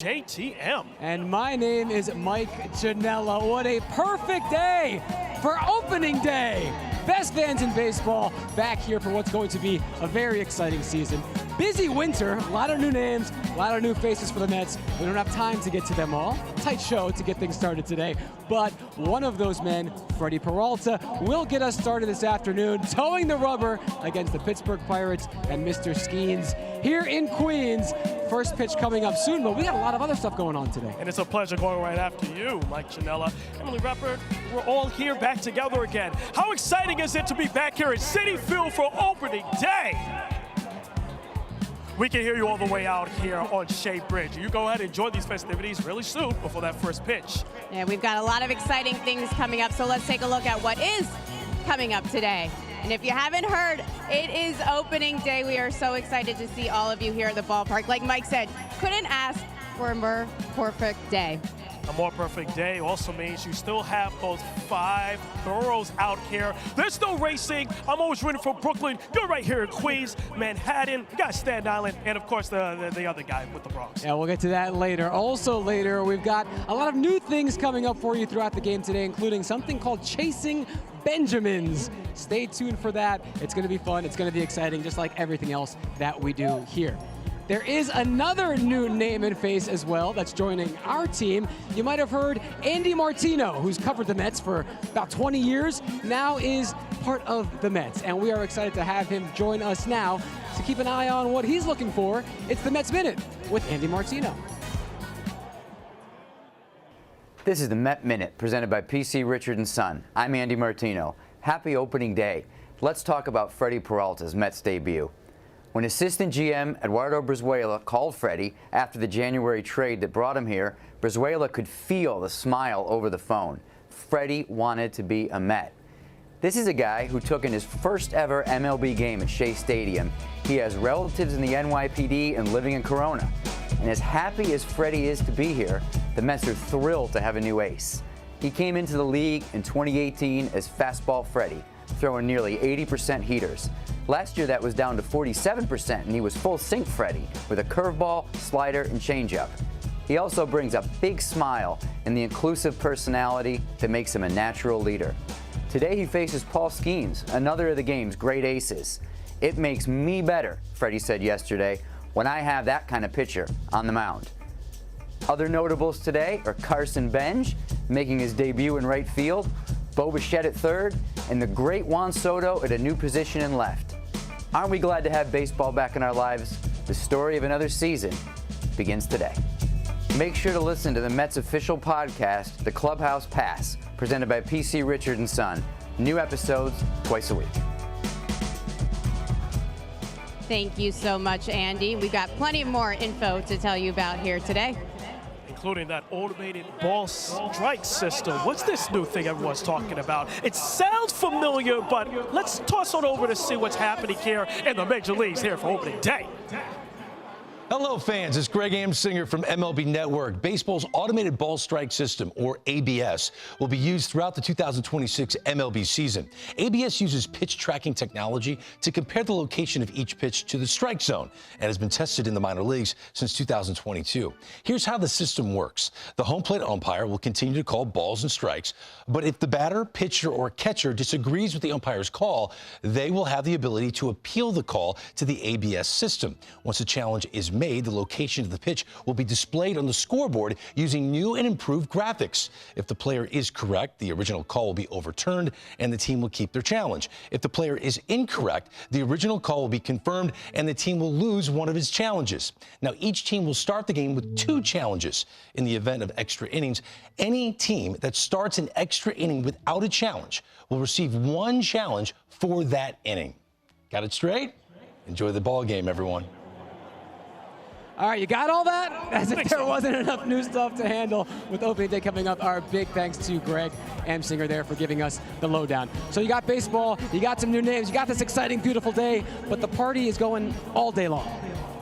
JTM. And my name is Mike Janella. What a perfect day for opening day. Best fans in baseball back here for what's going to be a very exciting season. Busy winter, a lot of new names, a lot of new faces for the Mets. We don't have time to get to them all. Tight show to get things started today. But one of those men, Freddy Peralta, will get us started this afternoon, towing the rubber against the Pittsburgh Pirates and Mr. Skeens here in Queens. First pitch coming up soon, but we got a lot of other stuff going on today. And it's a pleasure going right after you, Mike Janella. Emily Ruppert, we're all here back together again. How exciting is it to be back here at Citi Field for opening day? We can hear you all the way out here on Shea Bridge. You go ahead and enjoy these festivities really soon before that first pitch. Yeah, we've got a lot of exciting things coming up, so let's take a look at what is coming up today. And if you haven't heard, it is opening day. We are so excited to see all of you here at the ballpark. Like Mike said, couldn't ask for a more perfect day. A more perfect day also means you still have those 5 thoroughs out here. There's no racing. I'm always rooting for Brooklyn. You're right here in Queens, Manhattan. You got Staten Island, and of course the other guy with the Bronx. Yeah, we'll get to that later. Also later, we've got a lot of new things coming up for you throughout the game today, including something called Chasing Benjamins. Stay tuned for that. It's going to be fun. It's going to be exciting, just like everything else that we do here. There is another new name and face as well that's joining our team. You might have heard Andy Martino, who's covered the Mets for about 20 years, now is part of the Mets. And we are excited to have him join us now to keep an eye on what he's looking for. It's the Mets Minute with Andy Martino. This is the Met Minute, presented by PC Richard & Son. I'm Andy Martino. Happy opening day. Let's talk about Freddy Peralta's Mets debut. When assistant GM Eduardo Brizuela called Freddy after the January trade that brought him here, Brizuela could feel the smile over the phone. Freddy wanted to be a Met. This is a guy who took in his first ever MLB game at Shea Stadium. He has relatives in the NYPD and living in Corona. And as happy as Freddy is to be here, the Mets are thrilled to have a new ace. He came into the league in 2018 as Fastball Freddy, throwing nearly 80% heaters. Last year that was down to 47%, and he was full sink Freddy with a curveball, slider, and changeup. He also brings a big smile and the inclusive personality that makes him a natural leader. Today he faces Paul Skeens, another of the game's great aces. It makes me better, Freddy said yesterday, when I have that kind of pitcher on the mound. Other notables today are Carson Benj, making his debut in right field, Bo Bichette at third, and the great Juan Soto at a new position in left. Aren't we glad to have baseball back in our lives? The story of another season begins today. Make sure to listen to the Mets official podcast, The Clubhouse Pass, presented by PC Richard & Son. New episodes twice a week. Thank you so much, Andy. We've got plenty more info to tell you about here today, Including that automated ball strike system. What's this new thing everyone's talking about? It sounds familiar, but let's toss it over to see what's happening here in the major leagues here for opening day. Hello, fans. It's Greg Amsinger from MLB Network. Baseball's automated ball strike system, or ABS, will be used throughout the 2026 MLB season. ABS uses pitch tracking technology to compare the location of each pitch to the strike zone and has been tested in the minor leagues since 2022. Here's how the system works. The home plate umpire will continue to call balls and strikes, but if the batter, pitcher, or catcher disagrees with the umpire's call, they will have the ability to appeal the call to the ABS system. Once a challenge is made, the location of the pitch will be displayed on the scoreboard using new and improved graphics. If the player is correct, the original call will be overturned and the team will keep their challenge. If the player is incorrect, the original call will be confirmed and the team will lose one of its challenges. Now, each team will start the game with 2 challenges. In the event of extra innings, any team that starts an extra inning without a challenge will receive 1 challenge for that inning. Got it straight? Enjoy the ball game, everyone. All right, you got all that? As if there wasn't enough new stuff to handle with opening day coming up. Our big thanks to Greg Amsinger there for giving us the lowdown. So you got baseball, you got some new names, you got this exciting, beautiful day, but the party is going all day long.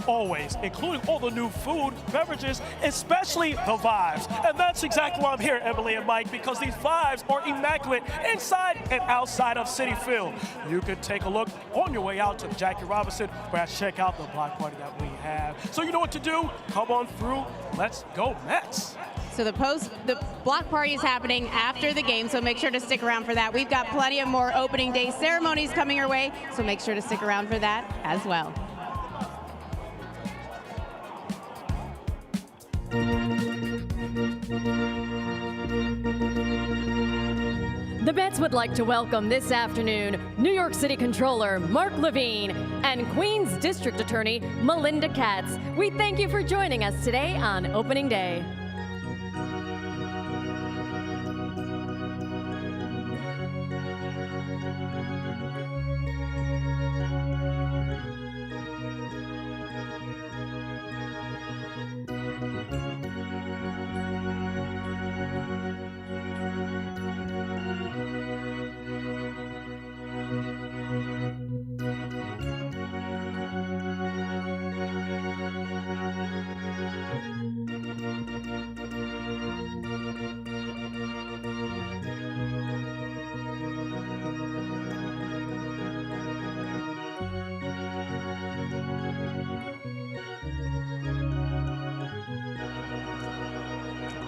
always, including all the new food, beverages, especially the vibes. And that's exactly why I'm here, Emily and Mike, because these vibes are immaculate inside and outside of Citi Field. You could take a look on your way out to Jackie Robinson, perhaps check out the block party that we have. So you know what to do. Come on through. Let's go Mets. So the block party is happening after the game, so make sure to stick around for that. We've got plenty of more opening day ceremonies coming your way, so make sure to stick around for that as well. The Mets would like to welcome this afternoon New York City Controller Mark Levine and Queens District Attorney Melinda Katz. We thank you for joining us today on opening day.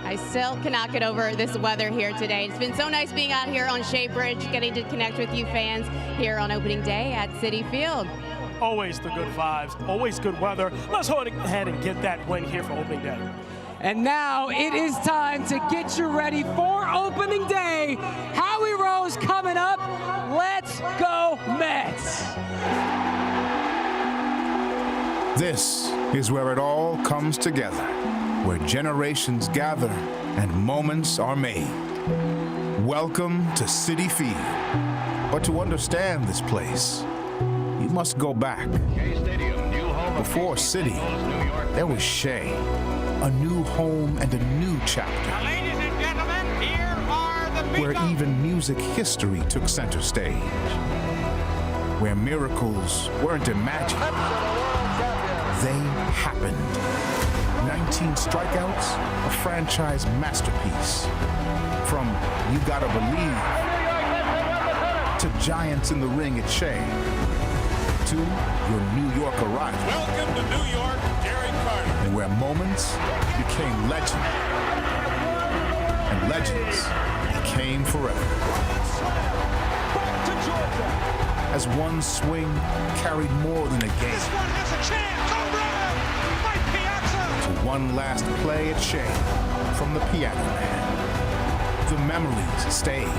I still cannot get over this weather here today. It's been so nice being out here on Shea Bridge, getting to connect with you fans here on opening day at Citi Field. Always the good vibes, always good weather. Let's go ahead and get that win here for opening day. And now it is time to get you ready for opening day. Howie Rose coming up. Let's go Mets. This is where it all comes together, where generations gather and moments are made. Welcome to Citi Field. But to understand this place, you must go back. Before Citi, there was Shea, a new home and a new chapter. Ladies and gentlemen, here are the Where even music history took center stage. Where miracles weren't imagined, they happened. 19 strikeouts, a franchise masterpiece. From You Gotta Believe to Giants in the Ring at Shea, to your New York arrival. Welcome to New York, Jerry Carter. And where moments became legend, and legends became forever. As one swing carried more than a game. This one has a chance. Home run by Piazza. To one last play at Shea from the Piano Man. The memories stayed,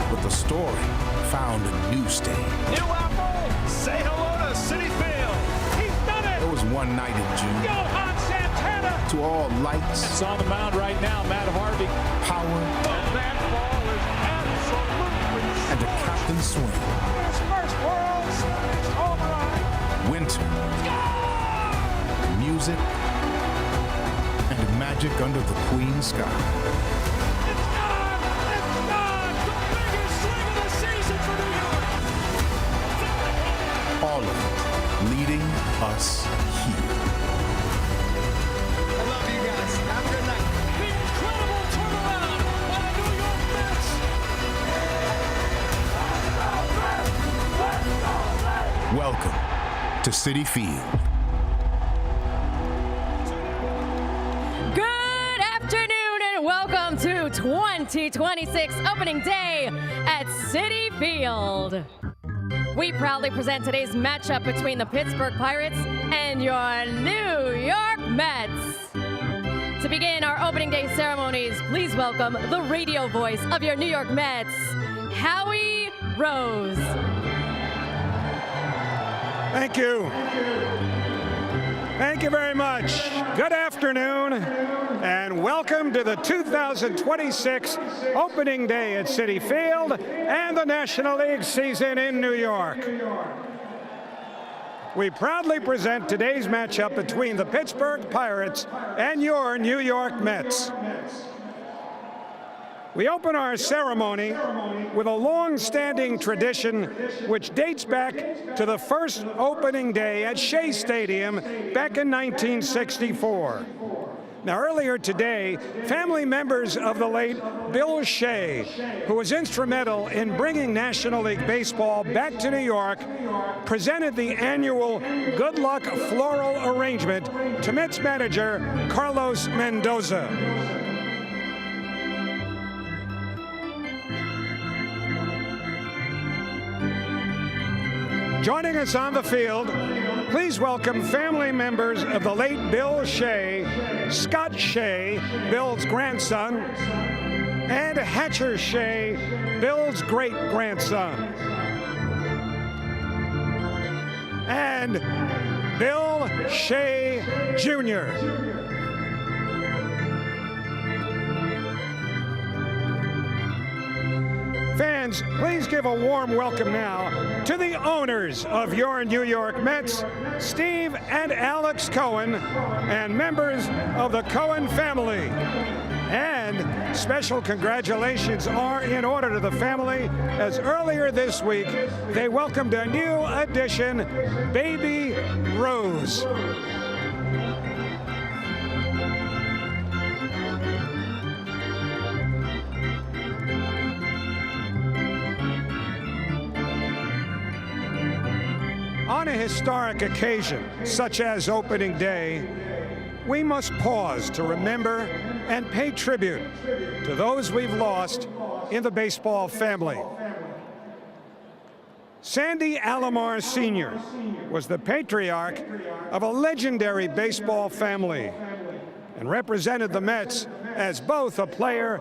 but the story found a new stage. New Apple, say hello to Citi Field. He's done it. There was one night in June. Johan Santana. To all lights. It's on the mound right now, Matt Harvey. Power. And that ball is absolutely And a captain's swing. his first World Series home run. Winter. Music. And magic under the Queen sky. It's gone. It's gone. The biggest swing of the season for New York. All of it leading us here. I love you guys. Have a good night. The incredible turnaround by the New York Mets. Welcome to Citi Field. Good afternoon and welcome to 2026 opening day at Citi Field. We proudly present today's matchup between the Pittsburgh Pirates and your New York Mets. To begin our opening day ceremonies, please welcome the radio voice of your New York Mets, Howie Rose. Thank you. Thank you very much. Good afternoon, and welcome to the 2026 opening day at Citi Field and the National League season in New York. We proudly present today's matchup between the Pittsburgh Pirates and your New York Mets. We open our ceremony with a long-standing tradition which dates back to the first opening day at Shea Stadium back in 1964. Now, earlier today, family members of the late Bill Shea, who was instrumental in bringing National League Baseball back to New York, presented the annual Good Luck floral arrangement to Mets manager Carlos Mendoza. Joining us on the field, please welcome family members of the late Bill Shea, Scott Shea, Bill's grandson, and Hatcher Shea, Bill's great-grandson. And Bill Shea, Jr. Fans, please give a warm welcome now to the owners of your New York Mets, Steve and Alex Cohen, and members of the Cohen family. And special congratulations are in order to the family, as earlier this week, they welcomed a new addition, Baby Rose. On a historic occasion, such as opening day, we must pause to remember and pay tribute to those we've lost in the baseball family. Sandy Alomar Sr. was the patriarch of a legendary baseball family and represented the Mets as both a player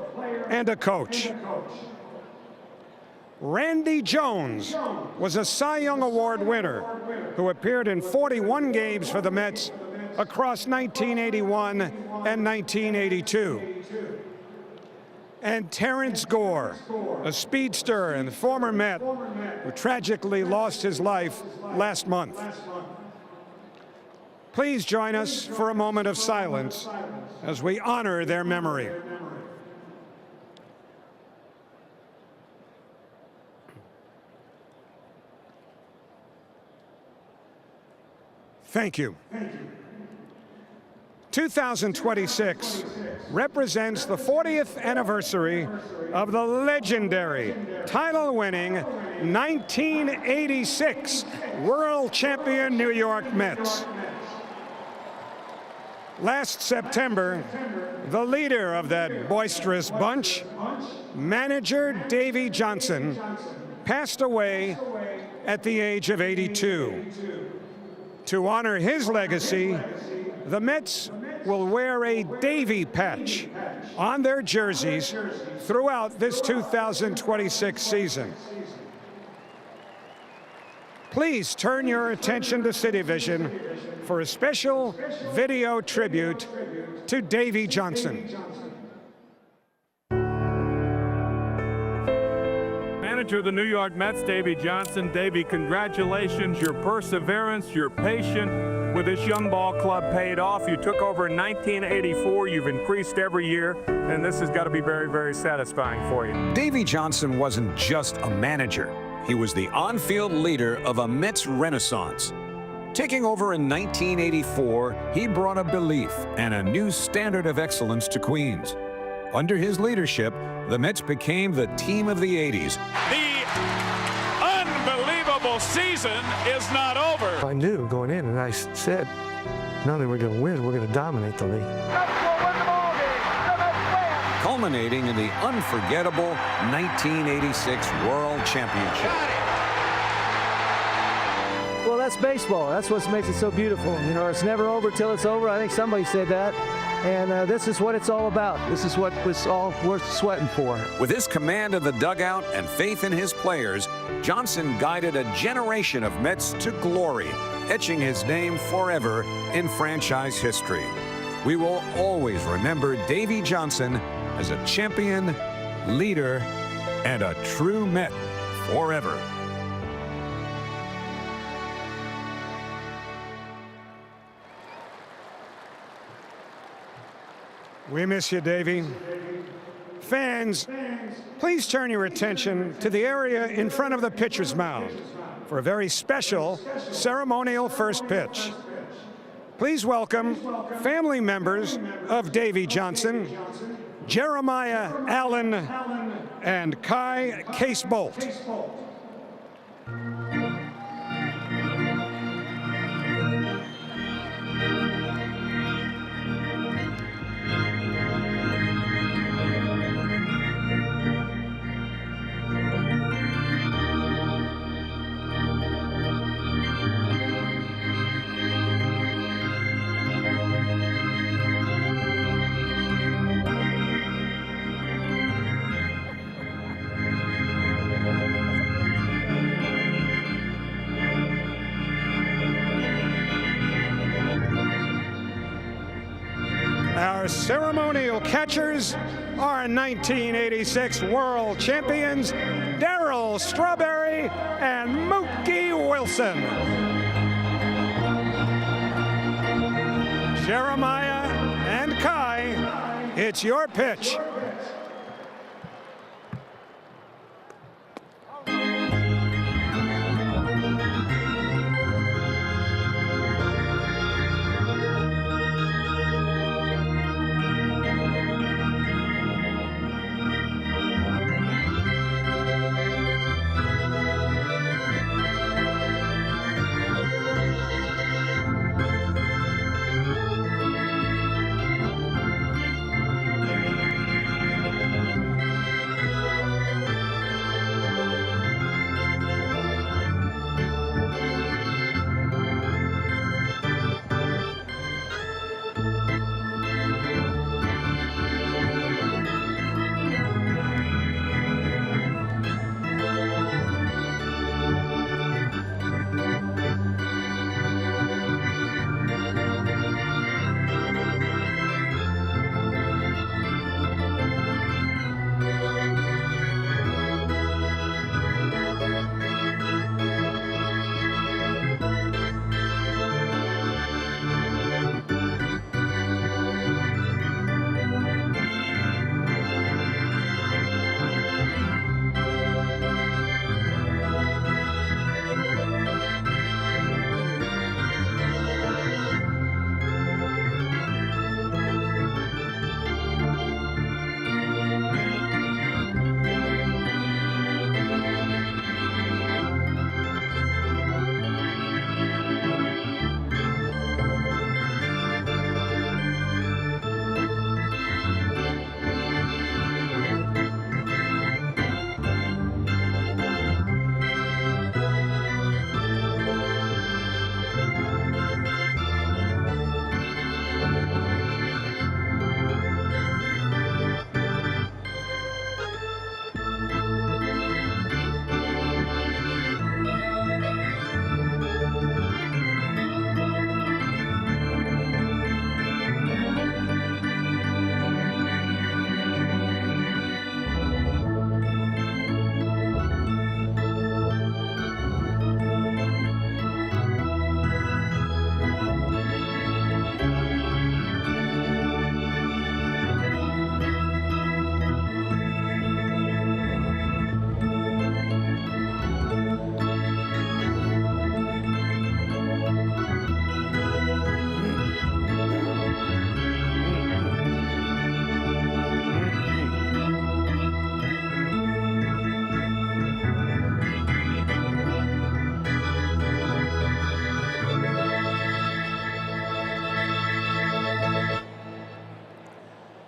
and a coach. Randy Jones was a Cy Young Award winner who appeared in 41 games for the Mets across 1981 and 1982. And Terrence Gore, a speedster and former Met who tragically lost his life last month. Please join us for a moment of silence as we honor their memory. Thank you. 2026 represents the 40th anniversary of the legendary, title-winning 1986 World Champion New York Mets. Last September, the leader of that boisterous bunch, manager Davey Johnson, passed away at the age of 82. To honor his legacy, the Mets will wear a Davey patch on their jerseys throughout this 2026 season. Please turn your attention to Cityvision for a special video tribute to Davey Johnson. Manager of the New York Mets, Davey Johnson. Davey, congratulations. Your perseverance, your patience with this young ball club paid off. You took over in 1984. You've increased every year, and this has got to be very, very satisfying for you. Davey Johnson wasn't just a manager. He was the on-field leader of a Mets renaissance. Taking over in 1984, he brought a belief and a new standard of excellence to Queens. Under his leadership, the Mets became the team of the 80s. The unbelievable season is not over. I knew going in, and I said, not only are we going to win, we're going to dominate the league. Culminating in the unforgettable 1986 World Championship. Well, that's baseball. That's what makes it so beautiful. You know, it's never over till it's over. I think somebody said that. And this is what it's all about. This is what was all worth sweating for. With his command of the dugout and faith in his players, Johnson guided a generation of Mets to glory, etching his name forever in franchise history. We will always remember Davey Johnson as a champion, leader, and a true Met forever. We miss you, Davey. Fans, please turn your attention to the area in front of the pitcher's mound for a very special ceremonial first pitch. Please welcome family members of Davey Johnson, Jeremiah Allen, and Kai Case-Bolt. Our ceremonial catchers are 1986 world champions Darryl Strawberry and Mookie Wilson. Jeremiah and Kai, it's your pitch.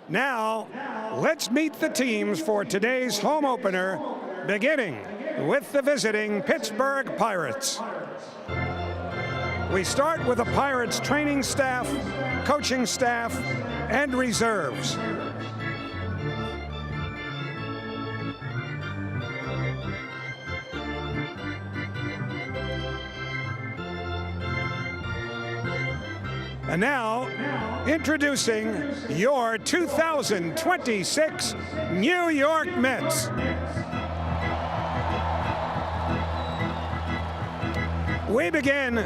Now, let's meet the teams for today's home opener, beginning with the visiting Pittsburgh Pirates. We start with the Pirates training staff, coaching staff, and reserves. And now, introducing your 2026 New York Mets. We begin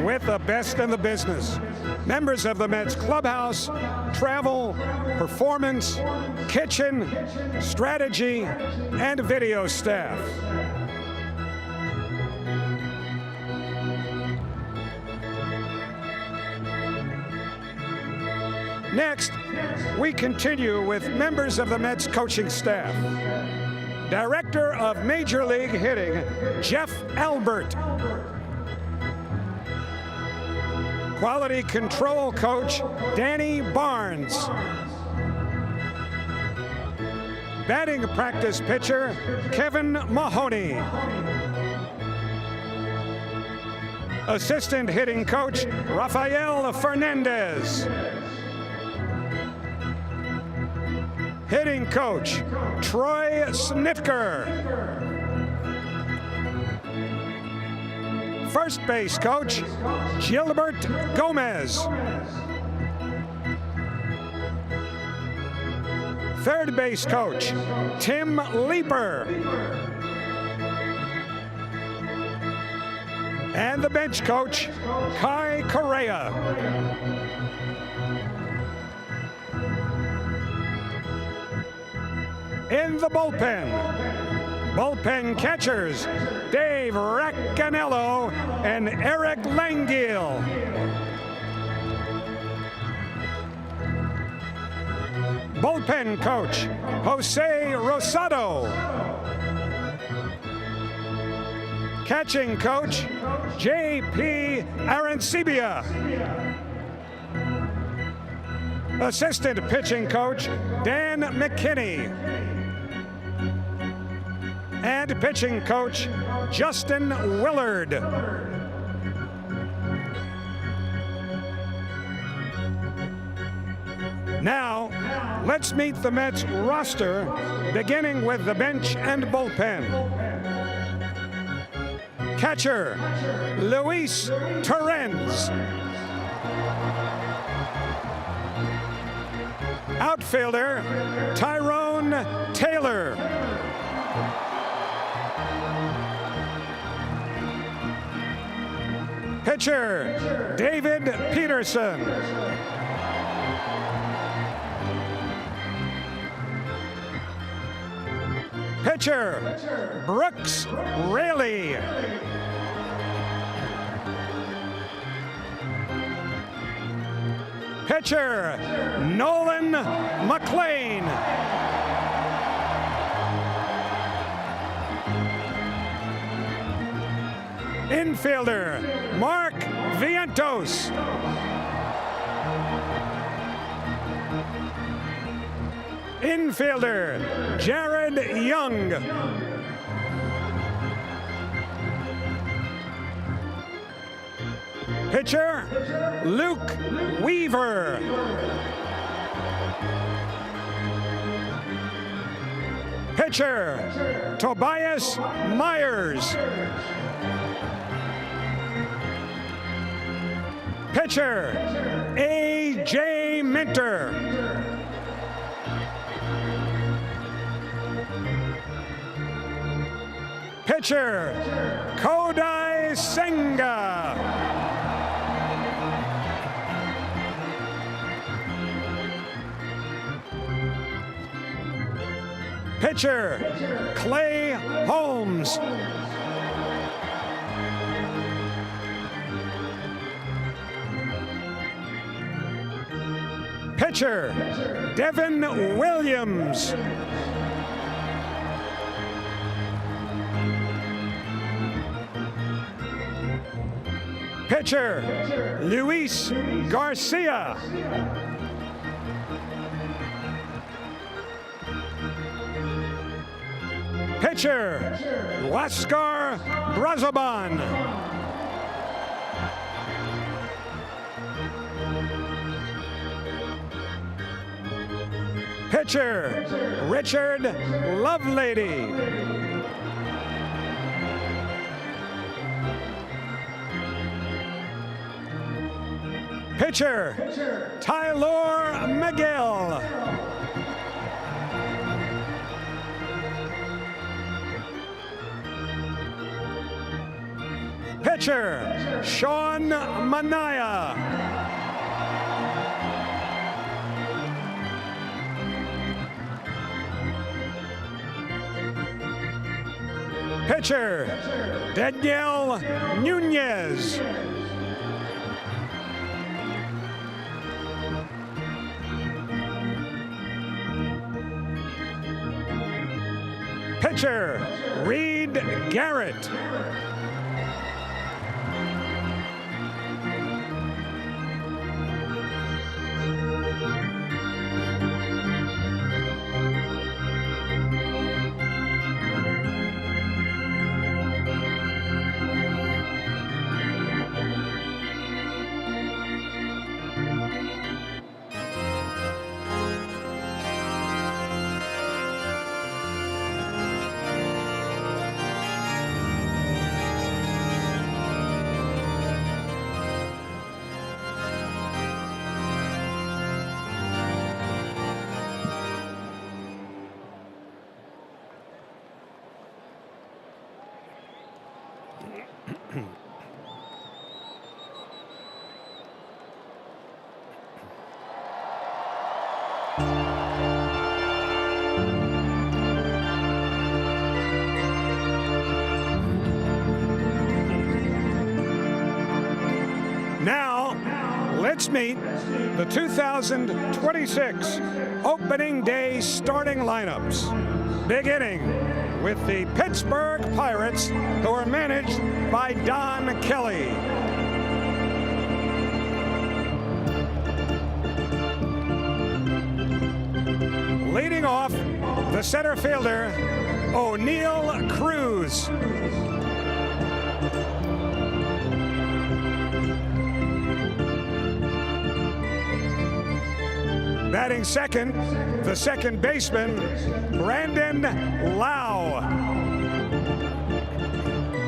with the best in the business. members of the Mets clubhouse, travel, performance, kitchen, strategy, and video staff. Next, we continue with members of the Mets coaching staff. Director of Major League Hitting, Jeff Albert. Quality Control Coach, Danny Barnes. Batting practice pitcher, Kevin Mahoney. Assistant hitting coach, Rafael Fernandez. Hitting coach, Troy Snitker. First base coach, Gilbert Gomez. Third base coach, Tim Leeper. And the bench coach, Kai Correa. In the bullpen, bullpen catchers, Dave Raccanello and Eric Langille. Bullpen coach, Jose Rosado. Catching coach, J.P. Arancibia. Assistant pitching coach, Dan McKinney. And pitching coach, Justin Willard. Now, let's meet the Mets roster, beginning with the bench and bullpen. Catcher, Luis Torrens. Outfielder, Tyrone Taylor. Pitcher, David Peterson. Pitcher, Brooks Raley. Pitcher, Nolan McLean. Infielder, Mark Vientos. Infielder, Jared Young. Pitcher, Luke Weaver. Pitcher, Tobias Myers. Pitcher, A.J. Minter. Pitcher, Kodai Senga. Pitcher, Clay Holmes. Pitcher, Devin Williams. Pitcher, Luis Garcia. Pitcher, Huáscar Brazoban. Pitcher, Richard Lovelady. Pitcher, Tylor McGill. Pitcher, Sean Manaea. Pitcher, Daniel Nunez. Pitcher, Reed Garrett. Now, let's meet the 2026 opening day starting lineups, beginning with the Pittsburgh Pirates, who are managed by Don Kelly. Leading off, the center fielder, O'Neill Cruz. Batting second, the second baseman, Brandon Lau.